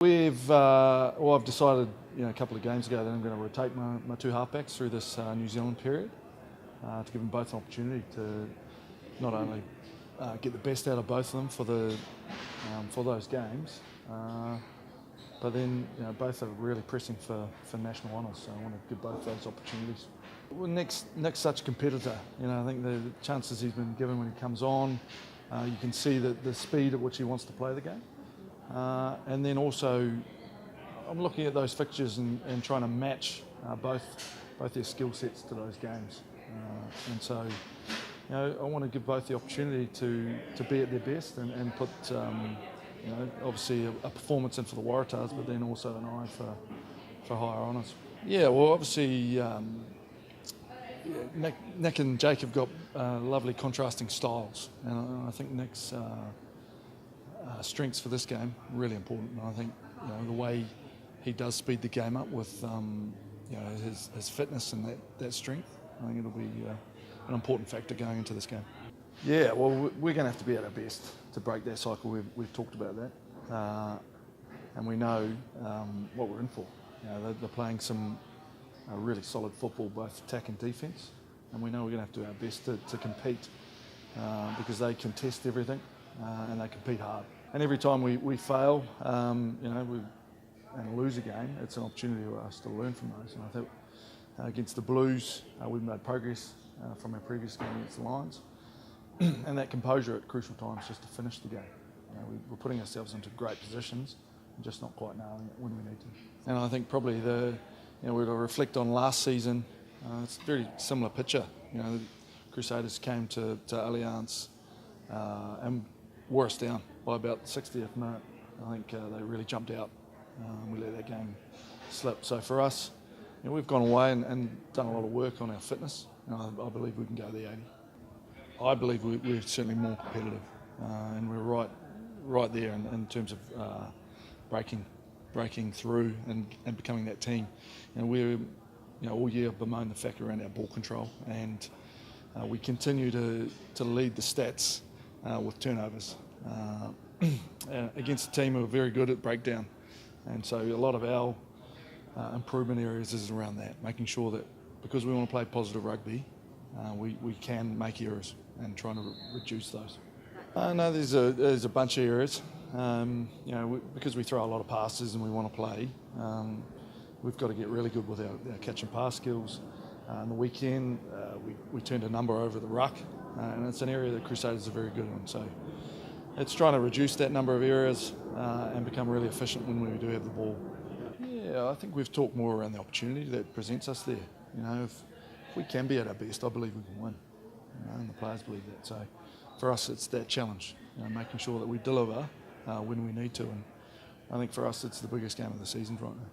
I've decided a couple of games ago that I'm going to rotate my two halfbacks through this New Zealand period to give them both an opportunity to not only get the best out of both of them for those games, but then both are really pressing for national honours, so I want to give both those opportunities. Well, Nick's such a competitor. I think the chances he's been given when he comes on, you can see the speed at which he wants to play the game. And then also, I'm looking at those fixtures and trying to match both their skill sets to those games. And so, I want to give both the opportunity to be at their best and put, obviously a performance in for the Waratahs, but then also an eye for higher honours. Yeah, well, obviously, Nick and Jake have got lovely contrasting styles, and I think Nick's strengths for this game really important. And I think the way he does speed the game up with his fitness and that strength, I think it'll be an important factor going into this game. Yeah, well, we're going to have to be at our best to break that cycle. We've talked about that, and we know what we're in for. They're playing some really solid football, both attack and defence, and we know we're going to have to do our best to compete because they contest everything and they compete hard. And every time we fail, and lose a game, it's an opportunity for us to learn from those. And I think against the Blues, we've made progress from our previous game against the Lions, and that composure at crucial times just to finish the game. We're putting ourselves into great positions, and just not quite knowing it when we need to. And I think probably we've got to reflect on last season. It's a very similar picture. The Crusaders came to Allianz and wore us down by about the 60th minute. I think they really jumped out. We let that game slip. So for us, we've gone away and done a lot of work on our fitness. I believe we can go the 80. I believe we're certainly more competitive, and we're right there in terms of breaking through and becoming that team. We're all year bemoaned the fact around our ball control, and we continue to lead the stats with turnovers against a team who are very good at breakdown. And so a lot of our improvement areas is around that, making sure that because we want to play positive rugby, we can make errors and trying to reduce those. No, there's a bunch of areas. Because we throw a lot of passes and we want to play, we've got to get really good with our catch and pass skills. On the weekend, we turned a number over the ruck, and it's an area that Crusaders are very good in. So it's trying to reduce that number of areas and become really efficient when we do have the ball. Yeah, I think we've talked more around the opportunity that presents us there. If we can be at our best, I believe we can win, and the players believe that. So for us, it's that challenge, making sure that we deliver when we need to. And I think for us, it's the biggest game of the season right now.